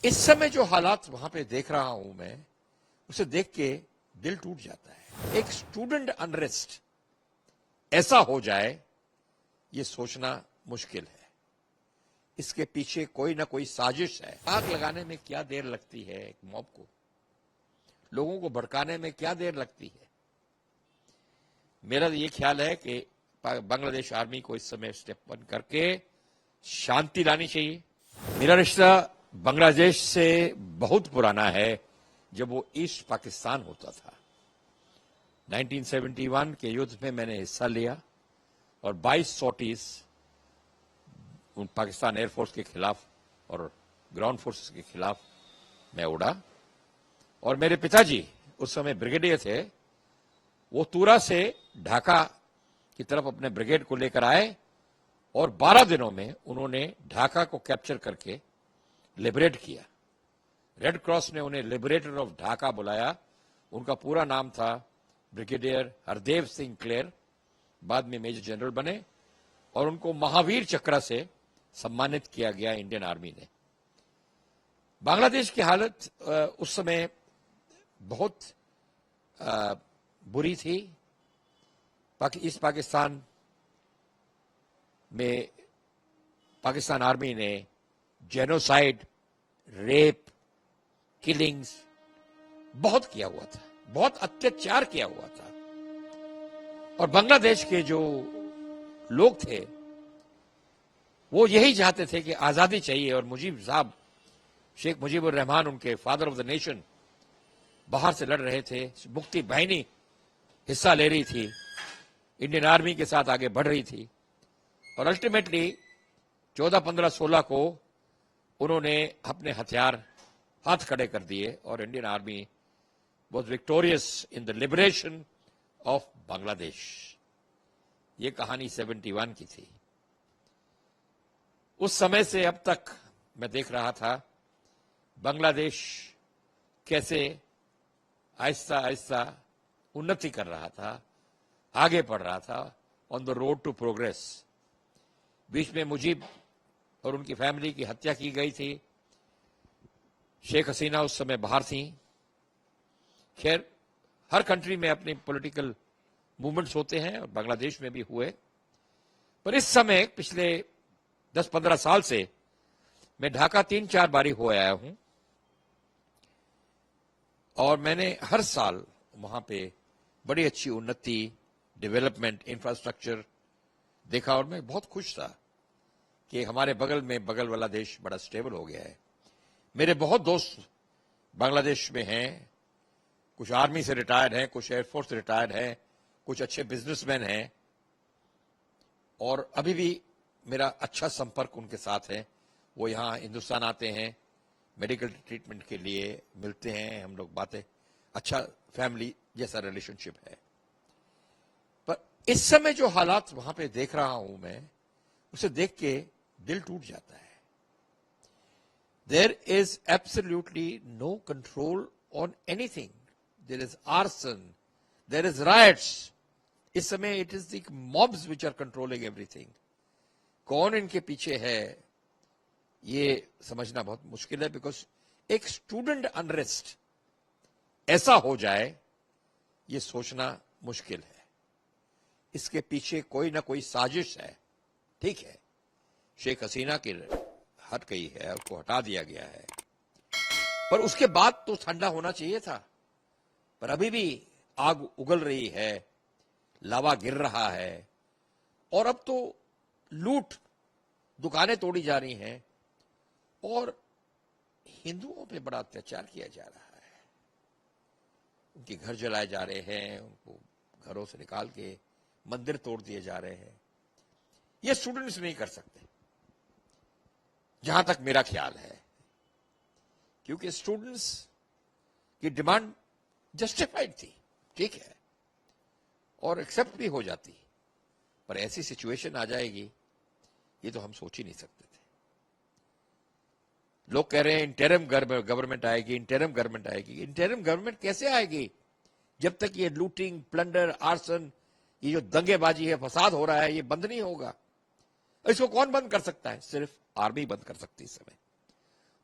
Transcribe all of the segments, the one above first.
اس سمے جو حالات وہاں پہ دیکھ رہا ہوں میں اسے دیکھ کے دل ٹوٹ جاتا ہے. ایک اسٹوڈنٹ انریسٹ ایسا ہو جائے یہ سوچنا مشکل ہے. اس کے پیچھے کوئی نہ کوئی سازش ہے. آگ لگانے میں کیا دیر لگتی ہے ایک موب کو, لوگوں کو بھڑکانے میں کیا دیر لگتی ہے. میرا یہ خیال ہے کہ بنگلہ دیش آرمی کو اس سمے اسٹیپ ون کر کے شانتی لانی چاہیے. میرا رشتہ بنگلہ دیش سے بہت پرانا ہے. جب وہ ایسٹ پاکستان ہوتا تھا 1971 کے یدھ میں میں نے حصہ لیا اور 22 سوٹیز پاکستان ایئر فورس کے خلاف اور گراؤنڈ فورسز کے خلاف میں اڑا. اور میرے پتا جی اس سمے بریگیڈیئر تھے, وہ تورا سے ڈھاکہ کی طرف اپنے بریگیڈ کو لے کر آئے اور 12 دنوں میں انہوں نے ڈھاکہ کو کیپچر کر کے لبریٹ کیا. ریڈ کراس نے انہیں لبریٹر آف ڈھاکہ بلایا. ان کا پورا نام تھا بریگیڈیئر ہردیو سنگھ کلیر, بعد میں میجر جنرل بنے اور ان کو مہاویر چکرا سے سمانت کیا گیا انڈین آرمی نے. بنگلہ دیش کی حالت اس سمے بہت بری تھی. اس پاکستان میں پاکستان آرمی نے جینوسائیڈ, ریپ, کلنگز بہت کیا ہوا تھا, بہت اتیاچار کیا ہوا تھا. اور بنگلہ دیش کے جو لوگ تھے وہ یہی چاہتے تھے کہ آزادی چاہیے. اور مجیب صاحب, شیخ مجیب الرحمان, ان کے فادر آف دا نیشن, باہر سے لڑ رہے تھے. مفتی بہنی حصہ لے رہی تھی, انڈین آرمی کے ساتھ آگے بڑھ رہی تھی. اور الٹیمیٹلی 14, 15, 16 کو انہوں نے اپنے ہتھیار ہاتھ کھڑے کر دیے اور Indian army was victorious in the liberation of Bangladesh. یہ کہانی 71 کی تھی. اس سمے سے اب تک میں دیکھ رہا تھا بنگلہ دیش کیسے آہستہ آہستہ انتی کر رہا تھا, آگے بڑھ رہا تھا آن دا روڈ ٹو پروگریس. بیچ میں مجیب اور ان کی فیملی کی ہتیا کی گئی تھی. شیخ حسینہ اس سمے باہر تھیں. خیر, ہر کنٹری میں اپنی پولیٹیکل موومنٹس ہوتے ہیں اور بنگلہ دیش میں بھی ہوئے. پر اس سمے پچھلے 10-15 سال سے میں ڈھاکہ 3-4 باری ہو آیا ہوں اور میں نے ہر سال وہاں پہ بڑی اچھی انتی, ڈیولپمنٹ, انفراسٹرکچر دیکھا اور میں بہت خوش تھا کہ ہمارے بغل والا دیش بڑا سٹیبل ہو گیا ہے. میرے بہت دوست بنگلہ دیش میں ہیں, کچھ آرمی سے ریٹائرڈ ہیں, کچھ ایئر فورس سے ریٹائرڈ ہیں, کچھ اچھے بزنس مین ہیں اور ابھی بھی میرا اچھا سمپرک ان کے ساتھ ہے. وہ یہاں ہندوستان آتے ہیں میڈیکل ٹریٹمنٹ کے لیے, ملتے ہیں, ہم لوگ باتیں, اچھا فیملی جیسا ریلیشن شپ ہے. پر اس سمے جو حالات وہاں پہ دیکھ رہا ہوں میں اسے دیکھ کے دل ٹوٹ جاتا ہے. There is absolutely no control on anything. There is arson, there is riots. اس سمے it is the mobs which are controlling everything. کون ان کے پیچھے ہے یہ سمجھنا بہت مشکل ہے, بیکاز ایک اسٹوڈنٹ انریسٹ ایسا ہو جائے یہ سوچنا مشکل ہے. اس کے پیچھے کوئی نہ کوئی سازش ہے. ٹھیک ہے, شیخ حسینہ کی ہٹ گئی ہے, اس کو ہٹا دیا گیا ہے, پر اس کے بعد تو ٹھنڈا ہونا چاہیے تھا. پر ابھی بھی آگ اگل رہی ہے, لاوا گر رہا ہے اور اب تو لوٹ, دکانیں توڑی جا رہی ہیں اور ہندوؤں پہ بڑا اتیاچار کیا جا رہا ہے. ان کے گھر جلائے جا رہے ہیں, ان کو گھروں سے نکال کے مندر توڑ دیے جا رہے ہیں. یہ اسٹوڈنٹس نہیں کر سکتے جہاں تک میرا خیال ہے, کیونکہ اسٹوڈنٹس کی ڈیمانڈ جسٹیفائڈ تھی, ٹھیک ہے, اور ایکسپٹ بھی ہو جاتی. پر ایسی سچویشن آ جائے گی یہ تو ہم سوچ ہی نہیں سکتے تھے. لوگ کہہ رہے ہیں انٹرم گورنمنٹ آئے گی, انٹرم گورنمنٹ آئے گی. انٹرم گورنمنٹ کیسے آئے گی جب تک یہ لوٹنگ, پلنڈر, آرسن, یہ جو دنگے بازی ہے, فساد ہو رہا ہے, یہ بند نہیں ہوگا. اس کو کون بند کر سکتا ہے؟ صرف آرمی بند کر سکتی اس سمے.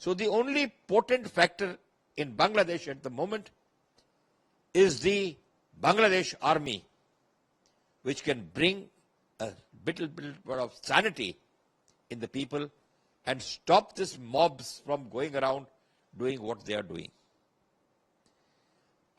So the only potent factor in Bangladesh at the moment is the Bangladesh army, which can bring a little bit of sanity in the people and stop these mobs from going around doing what they are doing.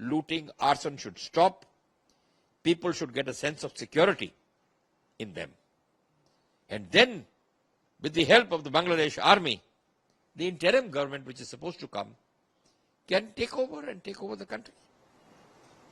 looting, arson should stop, people should get a sense of security in them. And then, with the help of the Bangladesh army, the interim government which is supposed to come can take over the country.